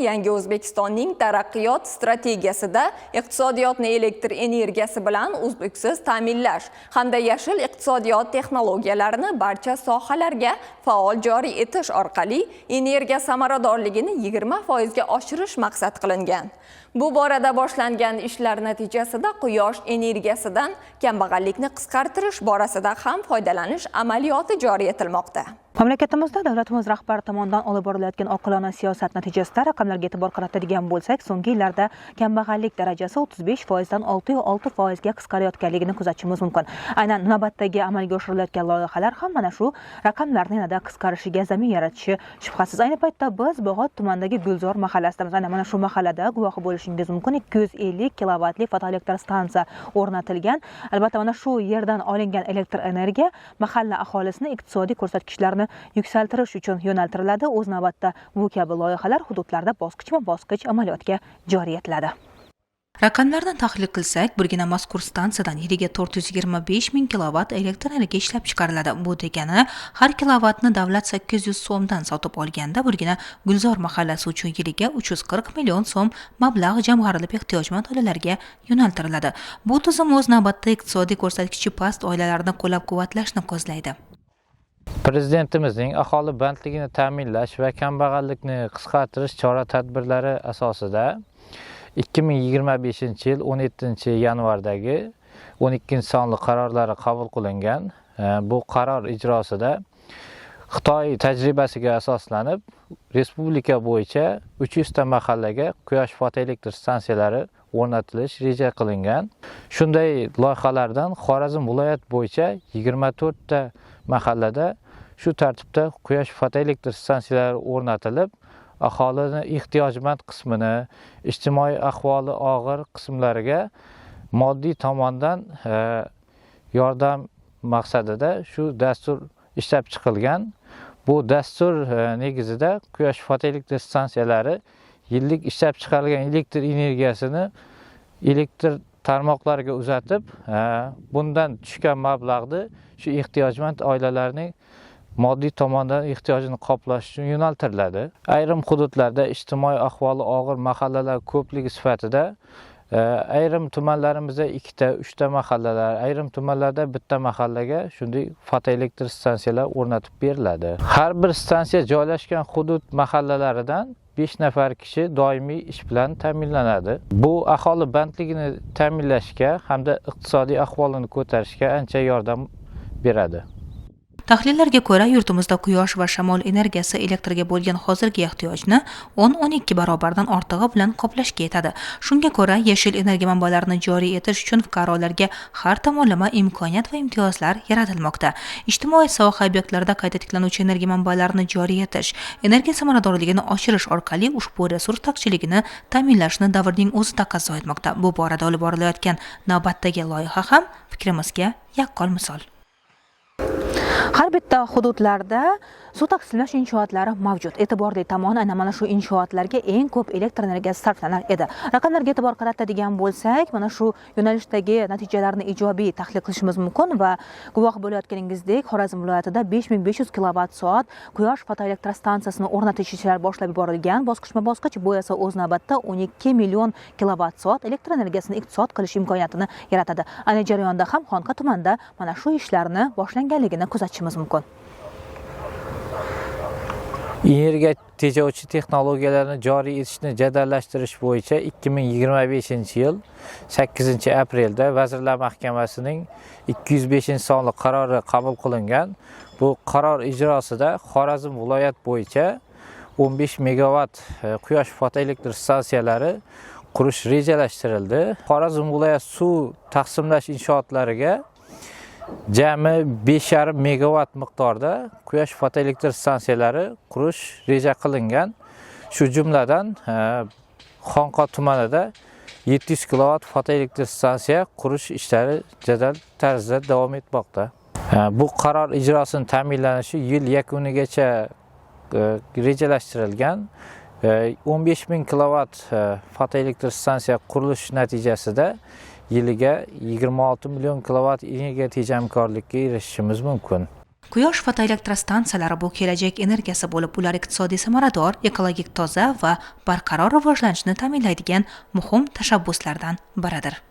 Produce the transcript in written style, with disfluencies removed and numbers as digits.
Yangi O'zbekistonning taraqqiyot strategiyasida iqtisodiyotni elektr energiyasi bilan uzluksiz ta'minlash hamda yashil iqtisodiyot texnologiyalarini barcha sohalarga faol joriy etish orqali energiya samaradorligini 20% ga oshirish maqsad qilingan. Bu borada boshlangan ishlar natijasida quyosh energiyasidan kambag'allikni qisqartirish borasida ham foydalanish amaliyoti joriy etilmoqda. Mamlakatimizda davlatimiz rahbari tomonidan olib borilayotgan oqilona siyosat natijasida raqamlarga e'tibor qaratadigan bo'lsak, so'nggi yillarda kambag'allik darajasi 35% dan 6,6% ga qisqarayotganligini kuzatishimiz mumkin. Aynan navbatdagi amalga oshirilayotgan loyihalar ham mana shu raqamlarning yanada qisqarishiga zamin yaratishi shubhasiz. Ayni paytda biz Bog'ot tumanidagi Gulzor mahallasidamiz. Mana shu mahallada guvohi bo'lishingiz mumkin 250 kilovatli fotoelektr stansiya o'rnatilgan. Albatta mana shu yerdan olingan elektr energiya mahalla aholisini iqtisodiy ko'rsatkichlarni yuksaltirish uchun yo'naltiriladi. O'z navbatda bu kabi loyihalar hududlarda bosqichma-bosqich amaliyotga joriy etiladi. Raqamlardan tahlil qilsak, birgina mazkur stansiyadan yiliga 425 ming kilovat elektr energiya ishlab chiqariladi. Bu degani har kilovatni davlat 800 so'mdan sotib olganda, birgina Gulzor mahallasi uchun yiliga 340 million so'm mablag' jamg'arilib ehtiyojmand oilalarga yo'naltiriladi. Bu tizim o'z navbatda iqtisodiy ko'rsatkichi past oilalarni qo'llab-quvvatlashni ko'zlaydi. Prezidentimizning aholi bandligini ta'minlash va kambag'allikni qisqartirish chora-tadbirlari asosida 2025-yil 17-yanvardagi 12-sonli qarorlari qabul qilingan. Bu qaror ijrosida Xitoy tajribasiga asoslanib, respublika bo'yicha 300 ta mahallaga quyosh fotoelektr stansiyalari o'rnatilish reja qilingan. Shunday loyihalardan Xorazm viloyat bo'yicha 24 ta mahallada shu tartibda quyosh fotoelektr stansiyalari o'rnatilib, aholini ehtiyojmand qismini, ijtimoiy ahvoli og'ir qismlariga moddiy tomondan yordam maqsadida shu dastur ishlab chiqilgan. Bu dastur negizida quyosh fotoelektr stansiyalari yillik ishlab chiqarilgan elektr energiyasini elektr tarmoqlariga uzatib, bundan tushgan mablag'ni shu ehtiyojmand oilalarning moddiy tomondan ehtiyojini qoplash uchun yo'naltiriladi. Ayrim hududlarda ijtimoiy ahvoli og'ir mahallalar ko'pligi sifatida ayrim tumanlarimizda 2 ta, 3 ta mahallalar, ayrim tumanlarda bitta mahallaga shunday fotoelektr stansiyalar o'rnatib beriladi. Har bir stansiya joylashgan hudud mahallalaridan 5 nafar kishi doimiy ish bilan ta'minlanadi. Bu aholi bandligini ta'minlashga hamda iqtisodiy ahvolini ko'tarishga ancha yordam beradi. Tahlillarga ko'ra, yurtimizda quyosh va shamol energiyasi elektrga bo'lgan hozirgi ehtiyojni 10-12 barobardan ortig'i bilan qoplashga yetadi. Shunga ko'ra, yashil energiya manbalarini joriy etish uchun fuqarolarga har tomonlama imkoniyat va imtiyozlar yaratilmoqda. Ijtimoiy soha obyektlarida qayta tiklanuvchi energiya manbalarini joriy etish, energiya samaradorligini oshirish orqali ushbu resurs taqchiligini ta'minlashni davrning o'zi taqozo etmoqda. Bu borada olib borilayotgan navbatdagi loyiha ham fikrimizga yaqqol misol. Har bitta hududlarda suv taqsimlash inshootlari mavjud. E'tiborli tomoni aynan mana shu inshootlarga eng ko'p elektr energiyasi sarflanar edi. Raqamlarga e'tibor qaratadigan bo'lsak, mana shu yo'nalishdagi natijalarni ijobiy tahlil qilishimiz mumkin va guvoh bo'layotganingizdek, Xorazm viloyatida 5500 kilovatt-soat quyosh fotoelektr stansiyasini o'rnatish ishlari boshlab yuborilgan. Bosqichma-bosqich bu esa o'z navbatda 12 million kilovatt-soat elektr energiyasini iqtisod qilish imkoniyatini yaratadi. Ayni jarayonda ham Xonqa tumanida mana shu ishlarni boshlanganligini kuzatishimiz mumkin. Energiya tejovchi texnologiyalarni joriy etishni jadallashtirish bo'yicha 2025-yil 8-aprelda Vazirlar Mahkamasining 205-sonli qarori qabul qilingan. Bu qaror ijrosida Xorazm viloyat bo'yicha 15 megawatt quyosh fotoelektr stansiyalari qurish rejalashtirildi. Xorazm viloyat suv taqsimlash inshootlariga jami 5,5 megawatt miqdorda quyosh fotoelektr stansiyalari qurish reja qilingan. Shu jumladan Xonqa tumanida 700 kilowatt fotoelektr stansiya qurish ishlari jadal tarzda davom etmoqda. Bu qaror ijrosining ta'minlanishi yil yakunigacha rejalashtirilgan. 15 ming kilowatt fotoelektr stansiya qurilish natijasida yiliga 26 million kilowatt energiya tejamkorlikka erishishimiz mumkin. Quyosh fotoelektrostansiyalari bu kelajak energiyasi bo'lib, ular iqtisodiy samarador, ekologik toza va barqaror rivojlanishni ta'minlaydigan muhim tashabbuslardan biridir.